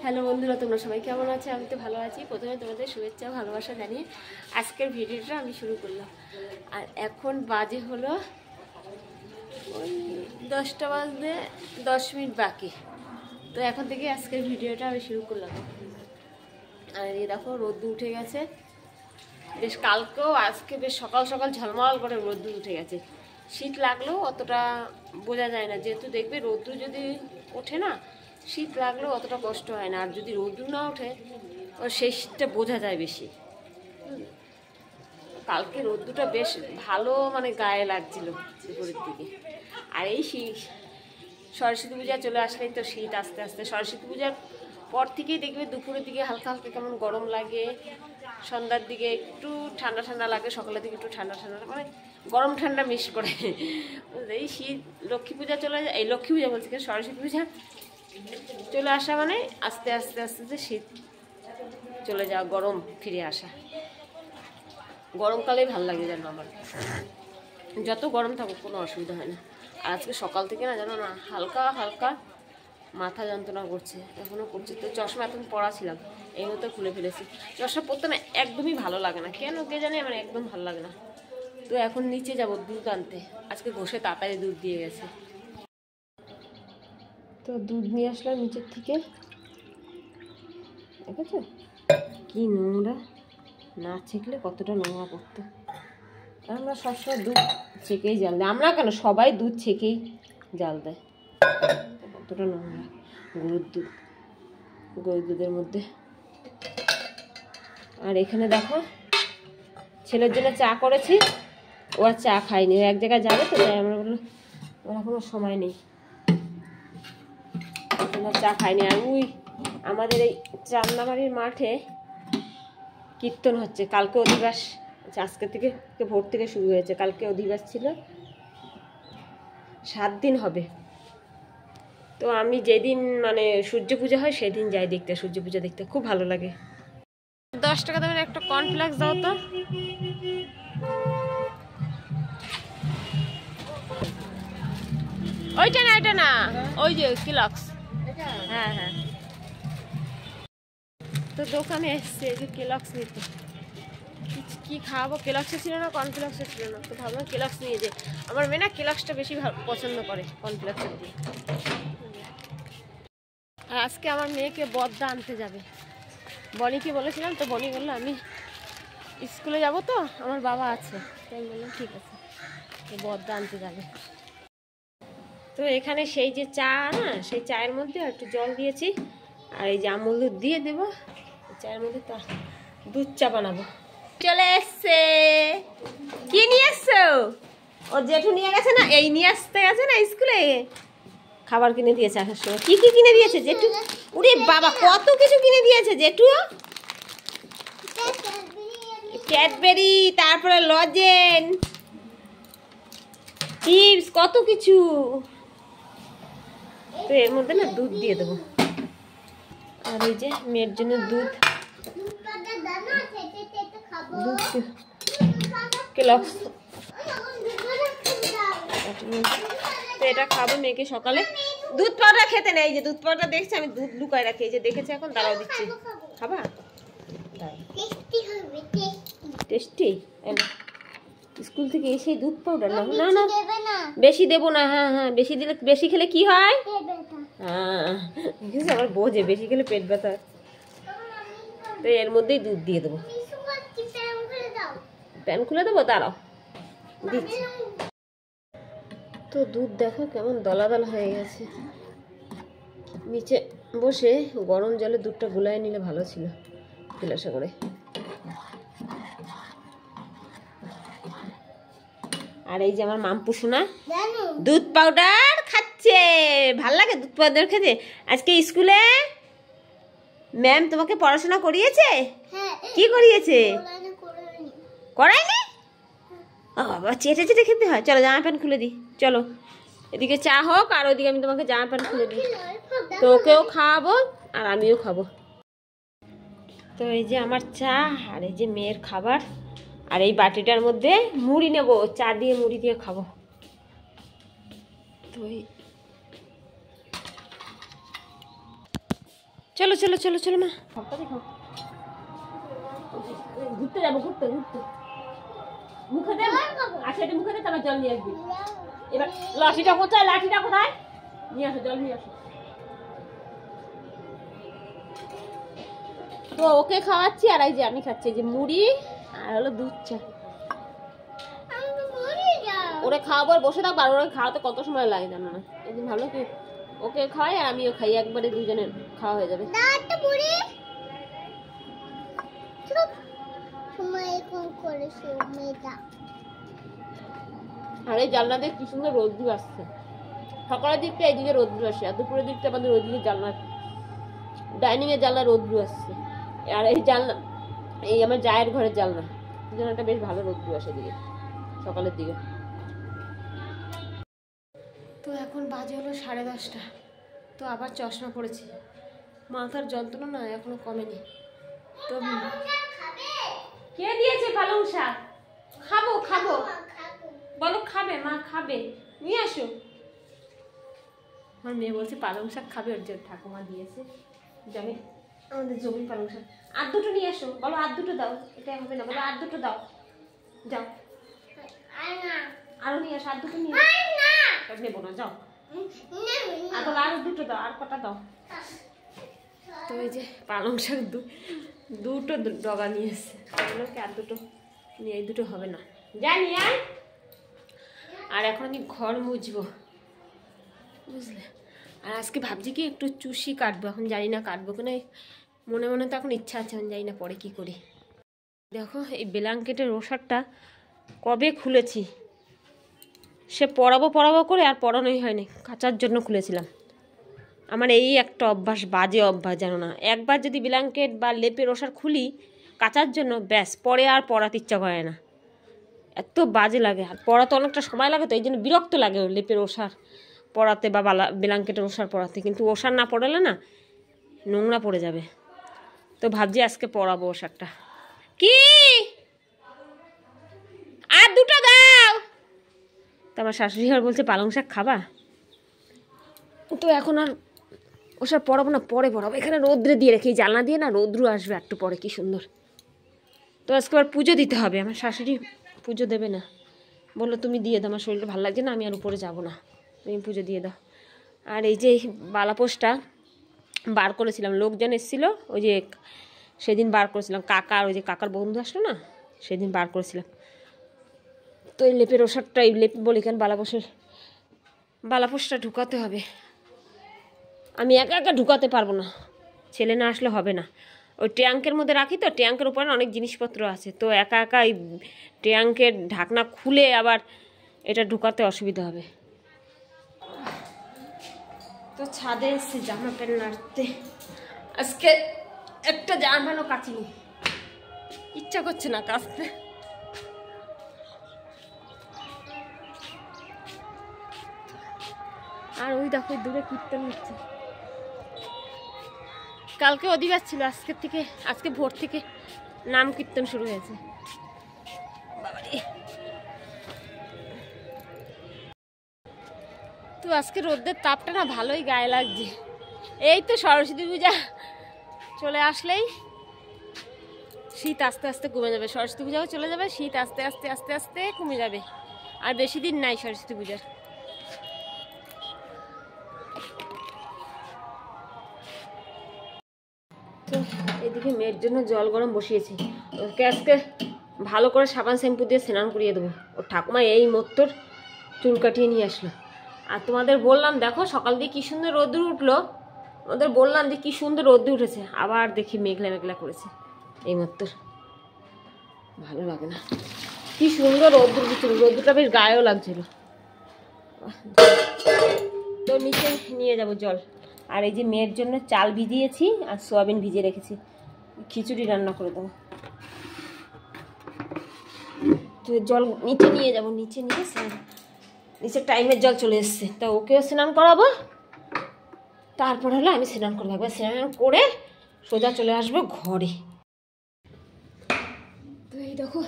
Hello বন্ধুরা, তোমরা সবাই কেমন আছো? আমি তো ভালো আছি। প্রথমে তোমাদের শুভেচ্ছা ভালোবাসা জানিয়ে আজকের ভিডিওটা আমি শুরু করলাম। আর এখন বাজে হলো ওই 10টা বাজতে 10 মিনিট বাকি। তো এখন থেকে আজকের ভিডিওটা আমি শুরু করলাম। আর এই দেখো রোদ্দুর উঠে গেছে বেশ, কালকেও আজকে বেশ সকাল সকাল ঝলমল করে রোদ্দুর উঠে গেছে। শীত লাগলেও অতটা বোঝা যায় না, যেহেতু দেখবে রোদ্দুর যদি ওঠে না, শীত লাগলেও অতটা কষ্ট হয় না। আর যদি রোদ্দুর না ওঠে সেই শীতটা বোঝা যায় বেশি। কালকে রোদ্দুরটা বেশ ভালো মানে গায়ে লাগছিল দুপুরের দিকে। আর এই শীত সরস্বতী পূজা চলে আসলেই তো শীত আস্তে আস্তে। সরস্বতী পূজার পর থেকেই দেখবে দুপুরের দিকে হালকা হালকা কেমন গরম লাগে, সন্ধ্যার দিকে একটু ঠান্ডা ঠান্ডা লাগে, সকালের দিকে একটু ঠান্ডা ঠান্ডা মানে গরম ঠান্ডা মিশ করে। এই শীত লক্ষ্মী পূজা চলে যায়, এই লক্ষ্মী পূজা বলছি, সরস্বতী পূজা চলে আসা মানে আস্তে আস্তে আস্তে আস্তে শীত চলে যাওয়া, গরম ফিরে আসা। গরমকালেই ভালো লাগে যেন আমার, যত গরম থাকুক কোনো অসুবিধা হয় না। আর আজকে সকাল থেকে না জানো না হালকা হালকা মাথা যন্ত্রণা করছে, এখনও করছে। তো চশমা এখন পরা ছিলাম, এই মতো খুলে ফেলেছি। চশমা পরতে না একদমই ভালো লাগে না, কেন কে জানে, আমার একদম ভালো লাগে না। তো এখন নিচে যাব দুধ আনতে, আজকে ঘষে তাড়াতাড়ি দুধ দিয়ে গেছে। তো দুধ নিয়ে আসলাম নিচের থেকে, দেখেছো কি নোংরা, না ছেঁকলে কতটা নোংরা করতো। আমরা সবসময় দুধ ছেঁকেই জাল দেয়, আমরা কেন সবাই দুধ ছেঁকেই জাল দেয়, কতটা নোংরা। গরুর দুধের মধ্যে। আর এখানে দেখো ছেলের জন্য চা করেছি, ও আর চা খায়নি, ও এক জায়গায় যাবে তো, তাই আমরা বললো ওর এখনো সময় নেই, চা খায়নি। আর ওই আমাদের এই চান্নাবাড়ির মাঠে কীর্তন হচ্ছে, কালকে অধিবাস, আজকে থেকে ভোর থেকে শুরু হয়েছে, কালকে অধিবাস ছিল, 7 দিন হবে। তো আমি যেদিন মানে সূর্য পূজা হয় সেদিন যাই দেখতে, সূর্য পূজা দেখতে খুব ভালো লাগে। 10 টাকা দামের একটা কর্নফ্লেক্স দাও তো। ওইটা না, ওইটা না, ওই যে কেলগস। হ্যাঁ হ্যাঁ, তো দোকানে এসছে এই যে কেলগস নিতে। কি খাওয়াবো, কেলগসে ছিল না, কর্নফ্লেক্সে ছিল না, তো ভাবলাম কেলগস নিয়ে যে। আমার মেয়ে না কেলগসটা বেশি পছন্দ করে কর্নফ্লেক্সের দিয়ে। আর আজকে আমার মেয়েকে বদ্দা আনতে যাবে, বনিকে বলেছিলাম, তো বনি বললো আমি স্কুলে যাব, তো আমার বাবা আছে, তাই আমি বললাম ঠিক আছে, তো বদ্দা আনতে যাবে। তো এখানে সেই যে চা না, সেই চায়ের মধ্যে একটু জল দিয়েছি, আর এই যে আমুল দুধ দিয়ে দেবো চায়ের মধ্যে, তা দুধ চা বানাবো। চলে এসছে, কি নিয়ে এসছো? ও জেঠু নিয়ে গেছে না, এই নিয়ে আসতে গেছে না স্কুলে, খাবার কিনে দিয়েছে আসার সময়। কি কি কিনে দিয়েছে জেঠু? ওরে বাবা, কত কিছু কিনে দিয়েছে জেঠু। ক্যাডবেরি, তারপরে লজেন, চিপস, কত কিছু। তো এর মধ্যে না দুধ দিয়ে দেবো। আর এই যে মেয়ের জন্য দুধ কেলগস, তো এটা খাবো মেয়েকে সকালে। দুধ পাউডার খেতে নেই, যে দুধ পাউডার দেখছি আমি, দুধ লুকায় রাখি, এই যে দেখেছি এখন, দাঁড়াও দিচ্ছি, খাবা? টেস্টি। স্কুল থেকে এসে দুধ পাউডার না, না না বেশি দেবো না। হ্যাঁ হ্যাঁ, বেশি দিলে, বেশি খেলে কি হয়? হ্যাঁ আবার বোঝে, বেশি খেলে পেট ব্যথা। তো এর মধ্যেই দুধ দিয়ে দেবো। প্যান খুলে দেবো, দাঁড়াও দিচ্ছি। তো দুধ দেখো কেমন দলা দলা হয়ে গেছে, নিচে বসে গরম জলে দুধটা গুলায় নিলে ভালো ছিল গ্লাসে করে। আর এই যে আমার মাম্পু সোনা দুধ পাউডার খাচ্ছে, ভাল লাগে দুধ পাউডার খেতে। আজকে স্কুলে ম্যাম তোমাকে পড়াশোনা করিয়েছে? কি করিয়েছে? করায়নি? ও বাবা, চেটে চেটে খেতে হয়। চলো জামা প্যান্ট খুলে দিই, চলো এদিকে চা হোক, আর ওইদিকে আমি তোমাকে জামা প্যান্ট খুলে দিই, তো ওকেও খাওয়াবো আর আমিও খাবো। তো এই যে আমার চা, আর এই যে মেয়ের খাবার, আর এই বাটিটার মধ্যে মুড়ি নেব, চা দিয়ে মুড়ি দিয়ে খাবো। তো চলো চলো চলো চলো মা, দেখো ঘুরতে যাবো, ঘুরতে ঘুরতে। মুখে দে, আচ্ছা এটা মুখে দে, তারপর জল নিয়ে আসবি। এবার লাঠিটা কোথায়, লাঠিটা কোথায়, নিয়ে আসো, জল নিয়ে আসো। তো ওকে খাওয়াচ্ছি, আর এই যে আমি খাচ্ছি, যে মুড়ি আর হলো দুধ চা। ওরে খাওয়াবো, বসে থাকবো, আর ওরা খাওয়াতে কত সময় লাগে জানো না। একদিন ভালো কি ওকে খাওয়াই আর আমিও খাই, একবারে দুজনের খাওয়া হয়ে যাবে। আর এই জানলা দিয়ে কি সুন্দর রোদ্দুর আসছে। সকালের দিকটা এইদিকে রোদ্দুর আসে, আর দুপুরের দিকটা আমাদের ওইদিকে জানলা, ডাইনিং এর জানলা রোদ্দুর আসছে। আর এই জানলা, এই আমার জায়ের ঘরের জানলা, জানলাটা বেশ ভালো রোদ্দুর আসে এদিকে সকালের দিকে। তো এখন বাজে হলো 10:30। তো আবার চশমা পড়েছি, মাথার যন্ত্রণা না এখনো কমেনি। তো কে দিয়েছে পালং শাক? খাবো খাবো, বলো খাবে মা, খাবে, নিয়ে আসো। আমার মেয়ে বলছে পালং শাক খাবে, ওর জন্য ঠাকুমা দিয়েছে, জানি আমাদের জমির পালং শাক। আর দুটো নিয়ে আসো, বলো আর দুটো দাও, এটা হবে না, বলো আর দুটো দাও, যাও আরো নিয়ে আসো, আর দুটো নিয়ে নেবো না, যাও আরো দুটো দাও, আর কটা দাও। তো এই যে পালং শাক দুটো ডগা নিয়ে এসছে, আর দুটো নিয়ে, এই দুটো হবে না, জানি। আর এখন আমি ঘর মুছবো, বুঝলে। আর আজকে ভাবছি কি একটু চুষি কাটবো, এখন জানি না কাটবো কিনা, মনে মনে তো এখন ইচ্ছা আছে, আমি জানি না পরে কি করি। দেখো এই ব্ল্যাঙ্কেটের ওষারটা কবে খুলেছি, সে পরাবো করে আর পরানোই হয়নি, কাচার জন্য খুলেছিলাম। আমার এই একটা অভ্যাস, বাজে অভ্যাস জানো না, একবার যদি ব্ল্যাঙ্কেট বা লেপের ওষার খুলি কাচার জন্য, ব্যাস পরে আর পরাতে ইচ্ছা করে না, এত বাজে লাগে। আর পরাতে অনেকটা সময় লাগে, তো এই জন্য বিরক্ত লাগে লেপের ওষার পরাতে বা ব্ল্যাঙ্কেটের ওষার পরাতে। কিন্তু ওষার না পড়ালে না নোংরা পড়ে যাবে, তো ভাবছি আজকে পরাবো ওষারটা। কি আর দুটো দাও। তো আমার শাশুড়ি ঘর বলছে পালং শাক খাবা, তো এখন আর ওষার পরাবো না, পরে পরাবো। এখানে রোদ্রে দিয়ে রেখে, জানলা দিয়ে না রোদ্রু আসবে একটু পরে, কি সুন্দর। তো আজকে আবার পুজো দিতে হবে, আমার শাশুড়ি পুজো দেবে না, বললো তুমি দিয়ে দাও, আমার শরীরটা ভালো লাগছে না, আমি আর উপরে যাবো না, তুমি পুজো দিয়ে দাও। আর এই যে বালাপোষটা বার করেছিলাম, লোকজন এসেছিলো, ওই যে সেদিন বার করেছিলাম, কাকার ওই যে কাকার বন্ধু আসলো না, সেদিন বার করেছিলাম। তো এই লেপের ওষারটা, এই লেপ বলি কেন, বালাপোষটা ঢুকাতে হবে। আমি একা একা ঢুকাতে পারবো না, ছেলে না আসলে হবে না। ওই ট্যাঙ্কের মধ্যে রাখি, তো ট্যাঙ্কের উপরে অনেক জিনিসপত্র আছে, তো একা একা এই ট্যাঙ্কের ঢাকনা খুলে আবার এটা ঢুকাতে অসুবিধা হবে। তো ছাদে এসেছি জামা প্যান্ট নাড়তে, আজকে একটা জামা প্যান্টও কাচিনি, ইচ্ছা করছে না কাচতে। আর ওই দেখো দূরে কীর্তন হচ্ছে, কালকে অধিবাস ছিল, আজকে ভোর থেকে নাম কীর্তন শুরু হয়েছে। তো আজকে রোদের তাপটা না ভালোই গায়ে লাগছে। এই তো সরস্বতী পূজা চলে আসলেই শীত আস্তে আস্তে কমে যাবে, সরস্বতী পূজাও চলে যাবে, শীত আস্তে আস্তে আস্তে আস্তে কমে যাবে, আর বেশি দিন নাই সরস্বতী পূজার। তো এদিকে মেয়ের জন্য জল গরম বসিয়েছি, ওকে আজকে ভালো করে সাবান শ্যাম্পু দিয়ে স্নান করিয়ে দেবো। ওর ঠাকুমা এই মোত্তর চুল কাটিয়ে নিয়ে আসলো। আর তোমাদের বললাম দেখো সকাল দিয়ে কী সুন্দর রোদ্দুর উঠলো, ওদের বললাম যে কী সুন্দর রোদ্দুর উঠেছে, আবার দেখি মেঘলা মেঘলা করেছে এই মোত্তর, ভালো লাগে না। কি সুন্দর রোদ্দুর উঠছিল, রোদ্দুরটা বেশ গায়েও লাগছিল। তো নিচে নিয়ে যাব জল। আর এই যে মেয়ের জন্য চাল ভিজিয়েছি আর সোয়াবিন ভিজিয়ে রেখেছি, খিচুড়ি রান্না করে দেবো। তো জল নিচে নিয়ে যাব, নিচে নিয়ে নিচে টাইমের জল চলে এসছে, তা ওকেও স্নান করাবো, তারপর হলো আমি স্নান করে থাকবো, স্নান করে সোজা চলে আসবো ঘরে। তো এই দেখো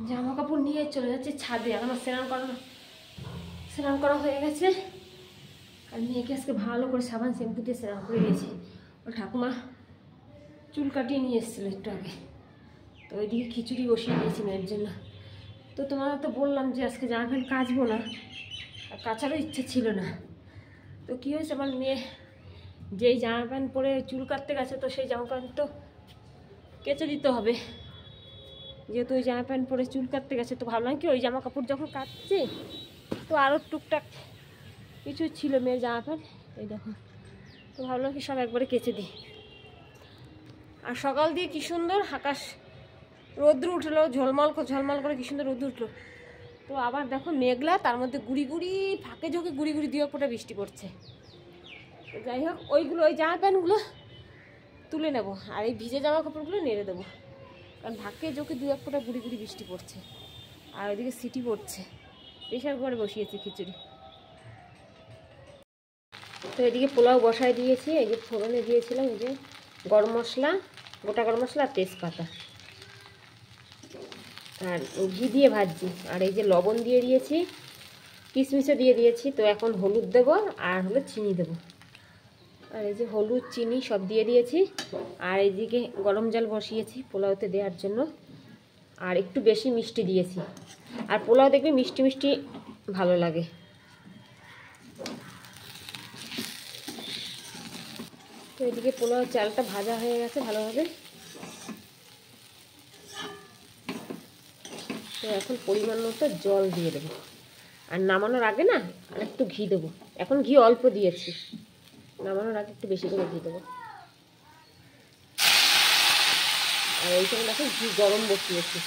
জামা কাপড় নিয়ে চলে যাচ্ছে ছাদে, আমার স্নান করা হয়ে গেছে। আর মেয়েকে আজকে ভালো করে সাবান শ্যাম্পু দিয়ে স্নান করে দিয়েছি, ও ঠাকুমা চুল কাটিয়ে নিয়ে এসেছিলো একটু আগে, তো ওইদিকে খিচুড়ি বসিয়ে দিয়েছি মেয়ের জন্য। তো তোমার তো বললাম যে আজকে জামা প্যান্ট কাচবো না, আর কাচারও ইচ্ছে ছিল না। তো কী হয়েছে, আমার মেয়ে যেই জামা প্যান্ট পরে চুল কাটতে গেছে, তো সেই জামা প্যান্ট তো কেচে দিতে হবে, যেহেতু ওই জামা প্যান্ট পরে চুল কাটতে গেছে। তো ভাবলাম কি ওই জামা কাপড় যখন কাটছে, তো আরও টুকটাক কিছু ছিল মেয়ের জামা প্যান্ট, এই দেখো, তো ভাবলাম কি সব একবারে কেচে দিই। আর সকাল দিয়ে কি সুন্দর আকাশ রৌদ্র উঠলো, ঝলমল করে কি সুন্দর রৌদ্র উঠলো। তো আবার দেখো মেঘলা, তার মধ্যে গুড়ি গুড়ি ফাঁকে ঝোঁকে গুড়ি গুড়ি দিয়ে ফোটা বৃষ্টি পড়ছে। তো যাই হোক, ওই জামা প্যান্টগুলো তুলে নেব, আর এই ভিজে জামা কাপড়গুলো নেড়ে দেবো, কারণ ফাঁকে ঝোঁকে দু এক ফোঁটা গুড়ি গুড়ি বৃষ্টি পড়ছে। আর ওইদিকে সিটি পড়ছে, প্রেশার ঘরে বসিয়েছি খিচুড়ি। তো এদিকে পোলাও বসায় দিয়েছি, এই যে ফোড়নে দিয়েছিলাম এই যে গরম মশলা, গোটা গরম মশলা আর তেজপাতা, আর ঘি দিয়ে ভাজছি। আর এই যে লবণ দিয়ে দিয়েছি, কিশমিশও দিয়ে দিয়েছি। তো এখন হলুদ দেবো আর হলো চিনি দেবো, আর এই যে হলুদ চিনি সব দিয়ে দিয়েছি। আর এইদিকে গরম জল বসিয়েছি পোলাওতে দেওয়ার জন্য, আর একটু বেশি মিষ্টি দিয়েছি। আর পোলাও দেখবে মিষ্টি মিষ্টি ভালো লাগে। তো এদিকে পোলাও চালটা ভাজা হয়ে গেছে ভালোভাবে। তো এখন পরিমাণ মতো জল দিয়ে দেবো, আর নামানোর আগে না আর একটু ঘি দেবো। এখন ঘি অল্প দিয়েছি, নামানোর আগে একটু বেশি করে ঘি দেবো। আর এই সময় দেখো ঘি গরম বসিয়েছি,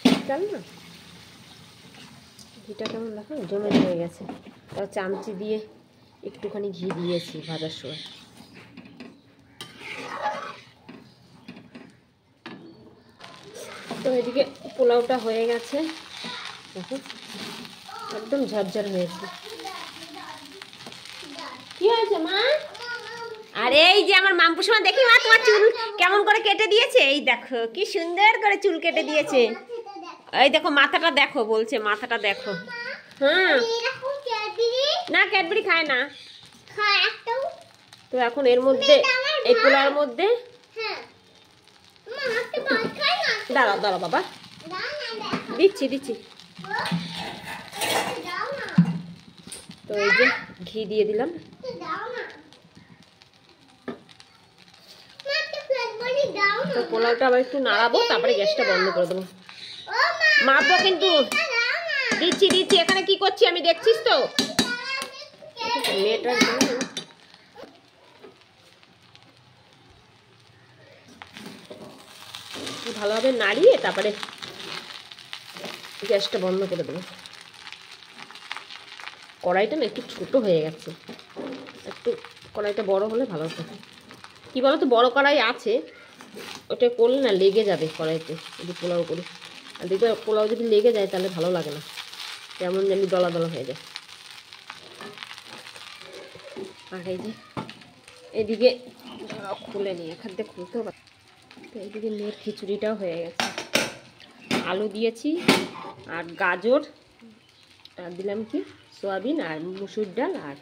শীতকাল না, ঘিটা কেমন দেখো জমে জমে গেছে। তাও চামচি দিয়ে একটুখানি ঘি দিয়েছি ভাজার সময়। তো এদিকে পোলাওটা হয়ে গেছে দেখো, একদম ঝরঝর হয়েছে। কি হয়েছে মা? আরে এই যে আমার মামপুসমা, দেখি মা তোমার চুল কেমন করে কেটে দিয়েছে। এই দেখো কি সুন্দর করে চুল কেটে দিয়েছে। এই দেখো মাথাটা দেখো, বলছে মাথাটা দেখো। হ্যাঁ না, ক্যাডবেরি খায় না। তো এখন এর মধ্যে এই পোলাওর মধ্যে দাঁড়াও দাঁড়াও বাবা, দিচ্ছি। তো এই যে ঘি দিয়ে দিলাম। তো পোলাওটা আবার একটু নাড়াবো, তারপরে গ্যাসটা বন্ধ করে দেবো। মাপবো কিন্তু, দিচ্ছি। এখানে কি করছি আমি দেখছিস তো। মেয়েটার ভালোভাবে নাড়িয়ে তারপরে গ্যাসটা বন্ধ করে দেবো। কড়াইটা না একটু ছোট হয়ে গেছে, একটু কড়াইটা বড় হলে ভালো হতো। কি বলো তো, বড় কড়াই আছে, ওটা করলে না লেগে যাবে কড়াইতে যদি পোলাও করি। আর দেখবে পোলাও যদি লেগে যায় তাহলে ভালো লাগে না, কেমন জানি দলা দলা হয়ে যায়। আর এই যে এদিকে খুলে নিয়ে এখান থেকে খুলতেও পারে। তো এইদিকে মেয়ের খিচুড়িটাও হয়ে গেছে, আলু দিয়েছি আর গাজর, আর দিলাম কি সয়াবিন আর মুসুর ডাল আর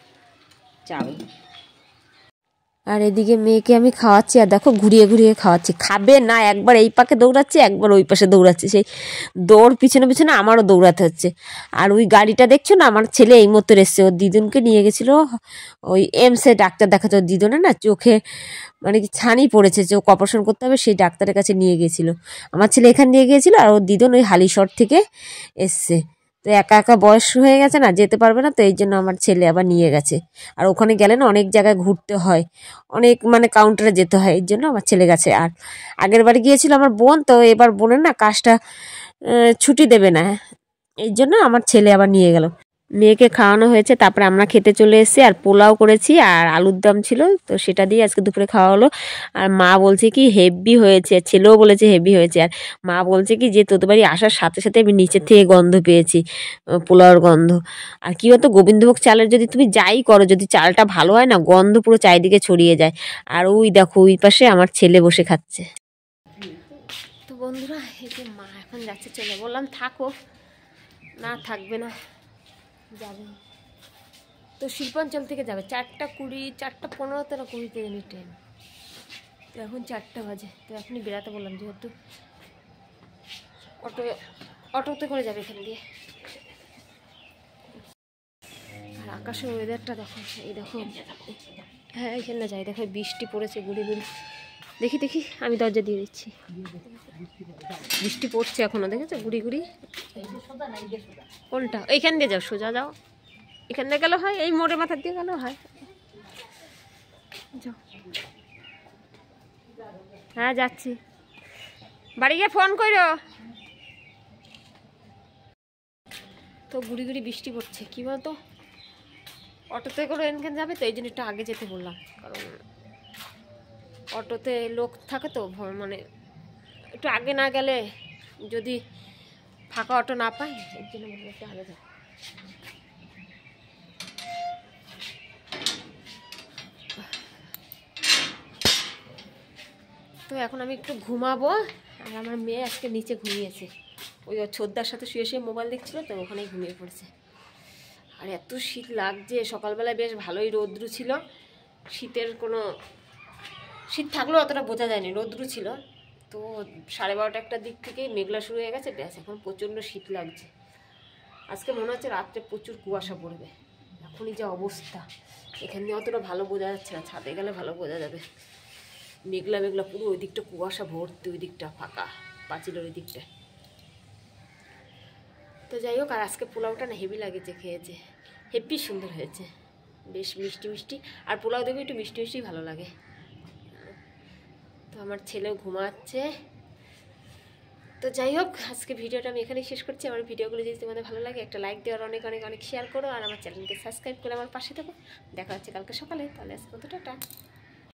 চাউল। আর এদিকে মেয়েকে আমি খাওয়াচ্ছি, আর দেখো ঘুরিয়ে ঘুরিয়ে খাওয়াচ্ছি, খাবে না, একবার এই পাকে দৌড়াচ্ছে একবার ওই পাশে দৌড়াচ্ছে, সেই দৌড় পিছনে পিছনে আমারও দৌড়াতে হচ্ছে। আর ওই গাড়িটা দেখছো না, আমার ছেলে এই মতো এসছে, ওর দিদুনকে নিয়ে গেছিলো ওই এমসে ডাক্তার দেখাতে। ওর দিদুনের না চোখে মানে কি ছানি পড়েছে, চোখ অপারেশন করতে হবে, সেই ডাক্তারের কাছে নিয়ে গেছিলো। আমার ছেলে এখান দিয়ে গিয়েছিলো, আর ওর দিদুন ওই হালিশহর থেকে এসছে। তো একা একা বয়স হয়ে গেছে না, যেতে পারবে না, তো এই জন্য আমার ছেলে আবার নিয়ে গেছে। আর ওখানে গেলে না অনেক জায়গায় ঘুরতে হয়, অনেক মানে কাউন্টারে যেতে হয়, এই জন্য আমার ছেলে গেছে। আর আগের বারে গিয়েছিল আমার বোন, তো এবার বোনের না কাজটা ছুটি দেবে না, এই জন্য আমার ছেলে আবার নিয়ে গেল। মেয়েকে খাওয়ানো হয়েছে, তারপরে আমরা খেতে চলে এসেছি। আর পোলাও করেছি আর আলুর দম ছিল, তো সেটা দিয়ে আজকে দুপুরে খাওয়া হলো। আর মা বলছে কি হেভি হয়েছে, ছেলেও বলেছে হেভি হয়েছে। আর মা বলছে কি যে তোদের বাড়ি আসার সাথে সাথে আমি নিচের থেকে গন্ধ পেয়েছি, পোলাওর গন্ধ। আর কি বলতো, গোবিন্দভোগ চালের যদি তুমি যাই করো, যদি চালটা ভালো হয় না, গন্ধ পুরো চারিদিকে ছড়িয়ে যায়। আর ওই দেখো ওই পাশে আমার ছেলে বসে খাচ্ছে। তো বন্ধুরা, এই যে মা এখন যাচ্ছে চলে, বললাম থাকো, না থাকবে না, যাবে। তো তো শিল্পাঞ্চল থেকে যাবে 4:20, 4:15 না 20 জানি ট্রেন। তো এখন 4টা বাজে, তো এখনই বেরাতে বললাম, যেহেতু অটোতে করে যাবে এখান দিয়ে। আর আকাশের ওয়েদারটা দেখো, এই দেখো, হ্যাঁ এখানে যাই, দেখো বৃষ্টি পড়েছে গুড়ি গুড়ি। দেখি দেখি, আমি দরজা দিয়ে দিচ্ছি। বৃষ্টি পড়ছে এখনো, দেখেছো গুড়ি গুড়ি। কোনটা? এইখান দিয়ে যাও, সোজা যাও, এখান দিয়ে গেলে হয়, এই মোড়ে মাথার দিয়ে গেলেও হয়। যাও। হ্যাঁ যাচ্ছি, বাড়ি গিয়ে ফোন করো। তো গুড়ি গুড়ি বৃষ্টি পড়ছে, কী বলতো, অটোতে করে এখানে যাবে, তো এই জন্য একটু আগে যেতে বললাম, কারণ অটোতে লোক থাকে তো, মানে একটু আগে না গেলে যদি ফাঁকা অটো না পাই, এর জন্য বললাম একটু আগে যাও। তো এখন আমি একটু ঘুমাবো, আর আমার মেয়ে আজকে নিচে ঘুমিয়েছে, ওই ছোদ্দার সাথে শুয়ে শুয়ে মোবাইল দেখছিল, তো ওখানেই ঘুমিয়ে পড়েছে। আর এত শীত লাগছে, সকালবেলায় বেশ ভালোই রৌদ্রু ছিল, শীতের কোনো শীত থাকলেও অতটা বোঝা যায়নি, রৌদ্রু ছিল। তো 12:30 একটার দিক থেকেই মেঘলা শুরু হয়ে গেছে, ব্যাস এখন প্রচণ্ড শীত লাগছে। আজকে মনে হচ্ছে রাত্রে প্রচুর কুয়াশা পড়বে, এখনই যা অবস্থা। এখানে অতটা ভালো বোঝা যাচ্ছে না, ছাদে গেলে ভালো বোঝা যাবে। মেঘলা মেঘলা পুরো, ওই দিকটা কুয়াশা ভর্তি, ওই দিকটা ফাঁকা, পাঁচিলের ওই দিকটায়। তো যাই হোক, আর আজকে পোলাওটা না হেভি লাগেছে, খেয়েছে, হেভি সুন্দর হয়েছে, বেশ মিষ্টি মিষ্টি। আর পোলাও দেখবে একটু মিষ্টি মিষ্টি ভালো লাগে। তো আমার ছেলেও ঘুমাচ্ছে। তো যাই হোক, আজকে ভিডিওটা আমি এখানেই শেষ করছি। আমার ভিডিওগুলো যদি তোমাদের ভালো লাগে, একটা লাইক দেওয়ার অনেক অনেক অনেক শেয়ার করো, আর আমার চ্যানেলকে সাবস্ক্রাইব করে আমার পাশে থাকো। দেখা হচ্ছে কালকে সকালে, তাহলে আজকে টাটা।